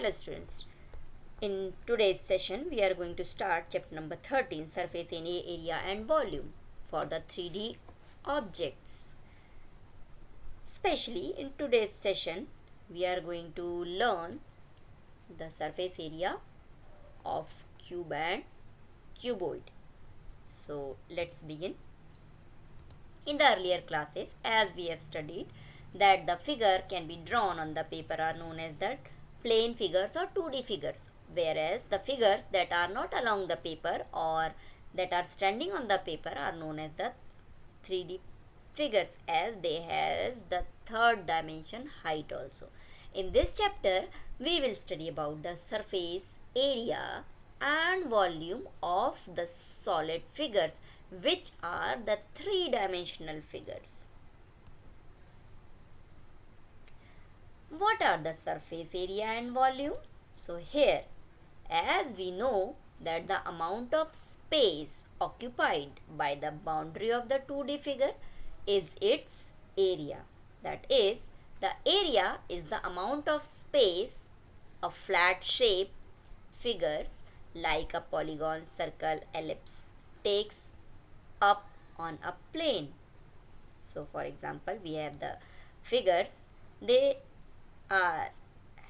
Hello students, in today's session we are going to start chapter number 13, surface area and volume for the 3D objects. Especially in today's session we are going to learn the surface area of cube and cuboid. So let's begin. In the earlier classes, as we have studied that the figure can be drawn on the paper are known as the plane figures or 2D figures, whereas the figures that are not along the paper or that are standing on the paper are known as the 3D figures, as they has the third dimension height also. In this chapter we will study about the surface area and volume of the solid figures, which are the three-dimensional figures. What are the surface area and volume? So here, as we know that the amount of space occupied by the boundary of the 2D figure is its area. That is, the area is the amount of space a flat shape figures like a polygon, circle, ellipse takes up on a plane. So for example, we have the figures, they are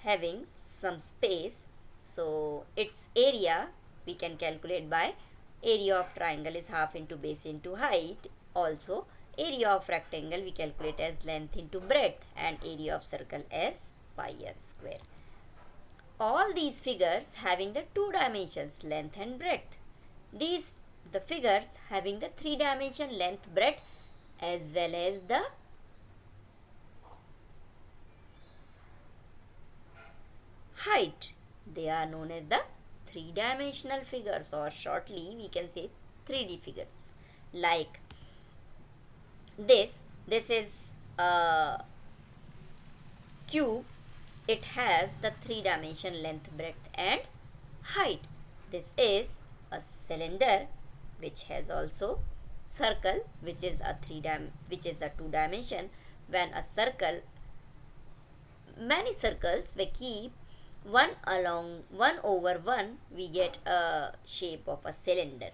having some space, so its area we can calculate by area of triangle is half into base into height. Also area of rectangle we calculate as length into breadth, and area of circle as pi r square. All these figures having the two dimensions, length and breadth. These the figures having the three dimension, length, breadth, as well as the height, they are known as the three-dimensional figures, or shortly we can say 3D figures. Like this is a cube. It has the three dimension, length, breadth and height. This is a cylinder which has also circle, which is a two dimension. When a circle, many circles we keep one over one, we get a shape of a cylinder.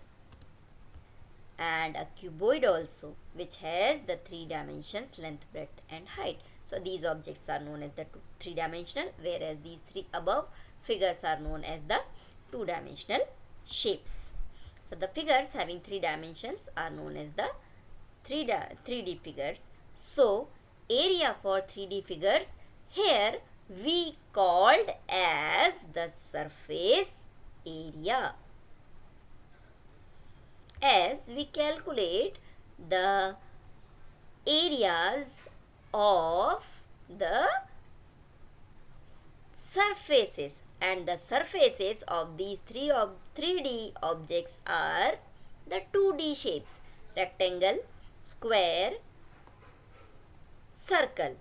And a cuboid also, which has the three dimensions, length, breadth and height. So these objects are known as the three-dimensional, whereas these three above figures are known as the two-dimensional shapes. So the figures having three dimensions are known as the 3D figures. So area for 3D figures here we called as the surface area, as we calculate the areas of the surfaces, and the surfaces of these 3D objects are the 2D shapes: rectangle, square, circle.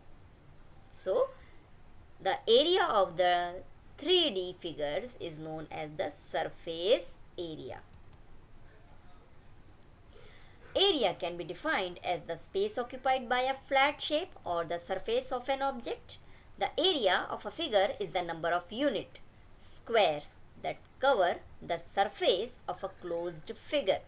So the area of the 3D figures is known as the surface area. Area can be defined as the space occupied by a flat shape or the surface of an object. The area of a figure is the number of unit squares that cover the surface of a closed figure.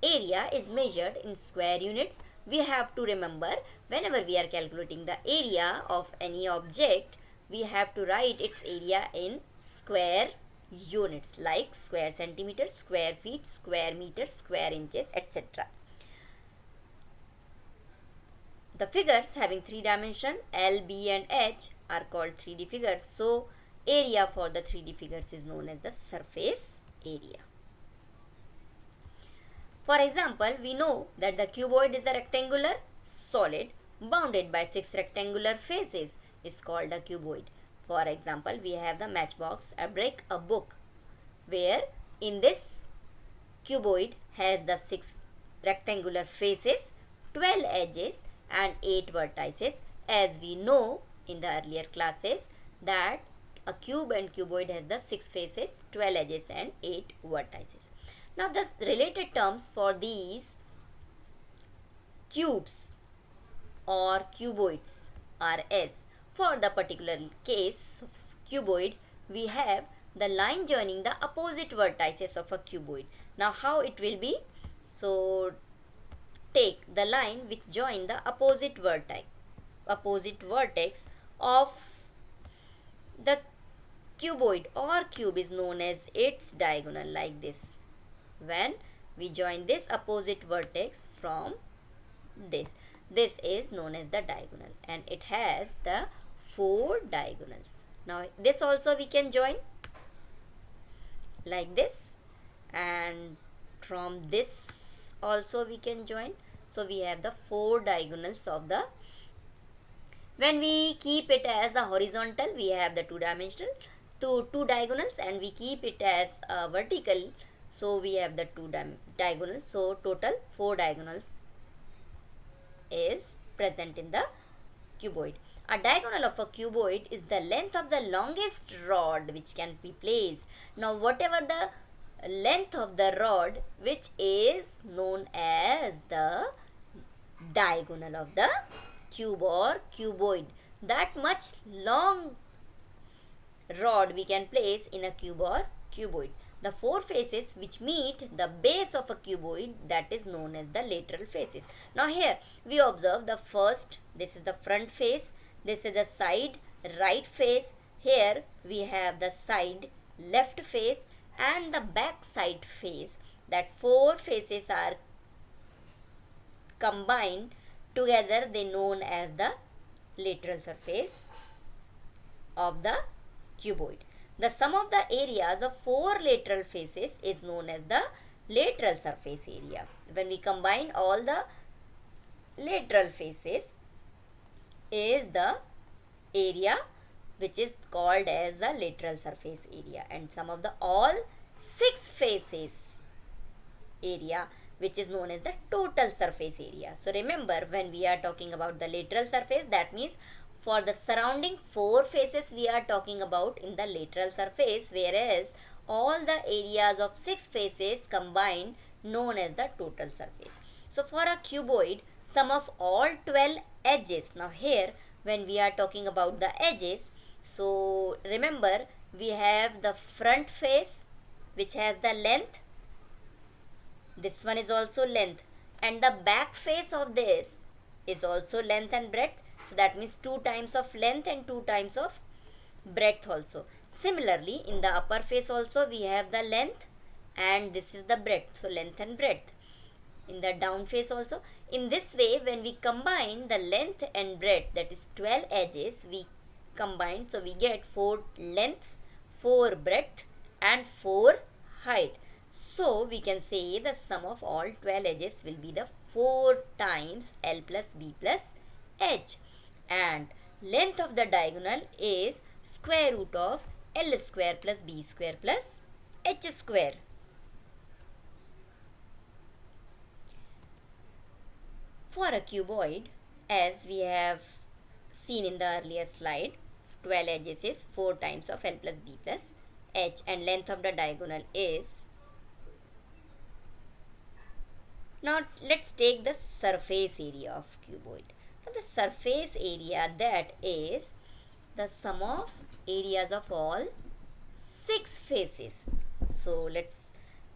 Area is measured in square units. We have to remember, whenever we are calculating the area of any object, we have to write its area in square units, like square centimeters, square feet, square meters, square inches, etc. The figures having three dimensions, L, B and H, are called 3D figures. So area for the 3D figures is known as the surface area. For example, we know that the cuboid is a rectangular solid bounded by 6 rectangular faces is called a cuboid. For example, we have the matchbox, a brick, a book, where in this cuboid has the 6 rectangular faces, 12 edges and 8 vertices. As we know in the earlier classes that a cube and cuboid has the 6 faces, 12 edges and 8 vertices. Now the related terms for these cubes or cuboids are as, for the particular case of cuboid, we have the line joining the opposite vertices of a cuboid. Now how it will be? So take the line which join the opposite vertex of the cuboid or cube is known as its diagonal, like this. When we join this opposite vertex from this is known as the diagonal, and it has the 4 diagonals. Now this also we can join like this, and from this also we can join. So we have the 4 diagonals of the, when we keep it as a horizontal, we have the two diagonals, and we keep it as a vertical, so we have the 2 diagonals. So total 4 diagonals is present in the cuboid. A diagonal of a cuboid is the length of the longest rod which can be placed. Now whatever the length of the rod, which is known as the diagonal of the cube or cuboid, that much long rod we can place in a cube or cuboid. The 4 faces which meet the base of a cuboid, that is known as the lateral faces. Now here we observe the first, this is the front face, this is the side right face, here we have the side left face and the back side face. That 4 faces are combined together, they known as the lateral surface of the cuboid. The sum of the areas of 4 lateral faces is known as the lateral surface area. When we combine all the lateral faces is the area which is called as the lateral surface area, and sum of the all 6 faces area which is known as the total surface area. So remember, when we are talking about the lateral surface, that means for the surrounding 4 faces we are talking about in the lateral surface, whereas all the areas of 6 faces combined known as the total surface. So for a cuboid, sum of all 12 edges. Now here when we are talking about the edges, so remember we have the front face which has the length, this one is also length, and the back face of this is also length and breadth. So that means 2 times of length and 2 times of breadth also. Similarly, in the upper face also we have the length and this is the breadth. So length and breadth. In the down face also. In this way, when we combine the length and breadth, that is 12 edges, we combine. So we get 4 lengths, 4 breadth and 4 height. So we can say the sum of all 12 edges will be the 4 times L plus B plus H, and length of the diagonal is square root of L square plus B square plus H square. For a cuboid, as we have seen in the earlier slide, 12 edges is 4 times of L plus B plus H, and length of the diagonal is. Now let's take the surface area of cuboid. Now the surface area, that is the sum of areas of all 6 faces. So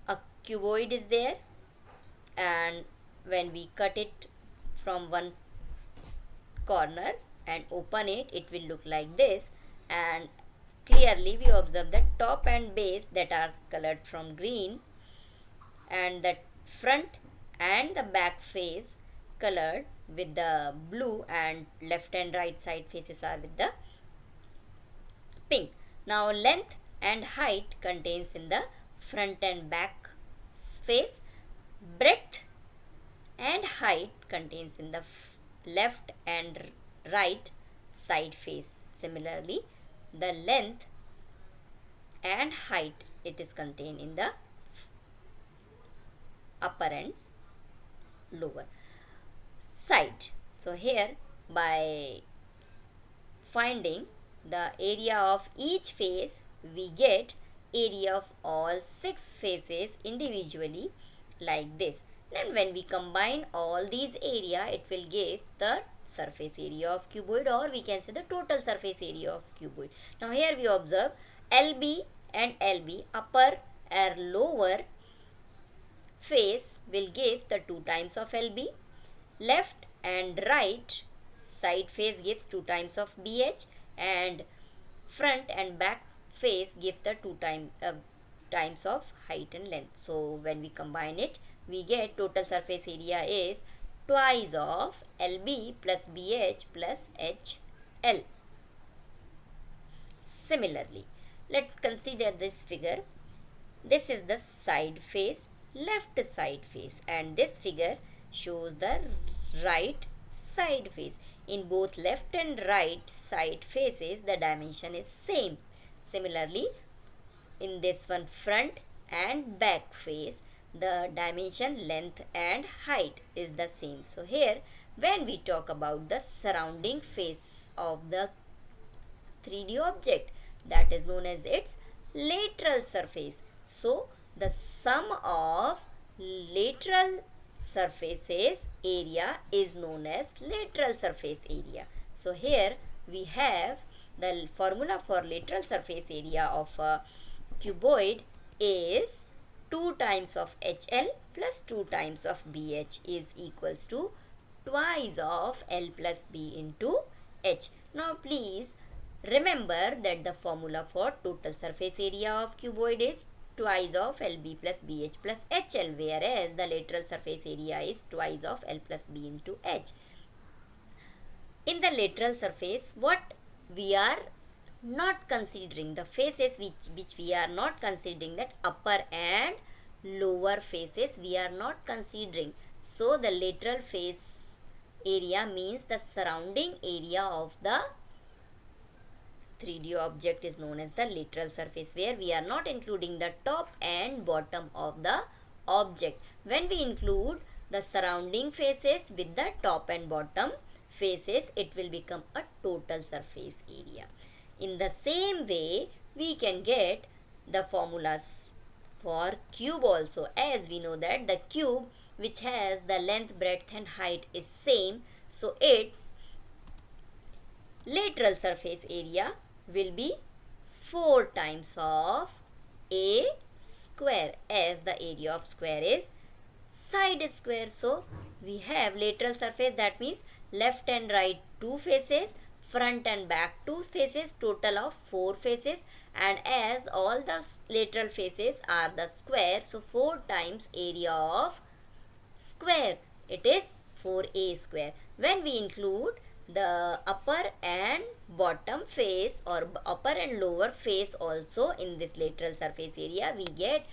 a cuboid is there, and when we cut it from one corner and open it, it will look like this, and clearly we observe the top and base that are colored from green, and the front and the back face colored with the blue, and left and right side faces are with the pink. Now length and height contains in the front and back face, breadth and height contains in the left and right side face. Similarly, the length and height, it is contained in the upper and lower side. So here, by finding the area of each face, we get area of all 6 faces individually like this. And when we combine all these area, it will give the surface area of cuboid, or we can say the total surface area of cuboid. Now here we observe LB and LB, upper or lower face will give the 2 times of LB. Left and right side face gives 2 times of BH, and front and back face gives the 2 times of height and length. So when we combine it, we get total surface area is twice of LB plus BH plus HL. Similarly, let's consider this figure. This is the side face, left side face, and this figure shows the right side face. In both left and right side faces, the dimension is same. Similarly, in this one, front and back face, the dimension, length and height is the same. So here, when we talk about the surrounding face of the 3D object, that is known as its lateral surface. So the sum of lateral surfaces area is known as lateral surface area. So here we have the formula for lateral surface area of a cuboid is 2 times of HL plus 2 times of BH is equals to twice of L plus B into H. Now please remember that the formula for total surface area of cuboid is twice of LB plus BH plus HL, whereas the lateral surface area is twice of L plus B into H. In the lateral surface, what we are not considering, the faces which we are not considering, that upper and lower faces we are not considering. So the lateral face area means the surrounding area of the 3D object is known as the lateral surface, where we are not including the top and bottom of the object. When we include the surrounding faces with the top and bottom faces, it will become a total surface area. In the same way, we can get the formulas for cube also, as we know that the cube which has the length, breadth and height is same, so its lateral surface area will be 4 times of a square, as the area of square is side square. So we have lateral surface, that means left and right 2 faces, front and back 2 faces, total of 4 faces, and as all the lateral faces are the square, so 4 times area of square, it is 4a square. When we include the upper and bottom face or upper and lower face also in this lateral surface area, we get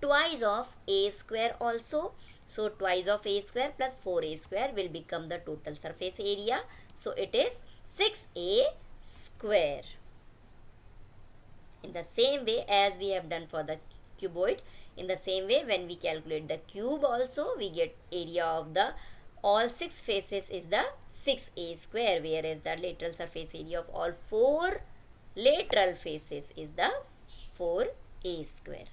twice of a square also. So twice of a square plus 4a square will become the total surface area. So it is 6a square. In the same way as we have done for the cuboid, in the same way when we calculate the cube also, we get area of the all 6 faces is the 6a square, whereas the lateral surface area of all 4 lateral faces is the 4a square.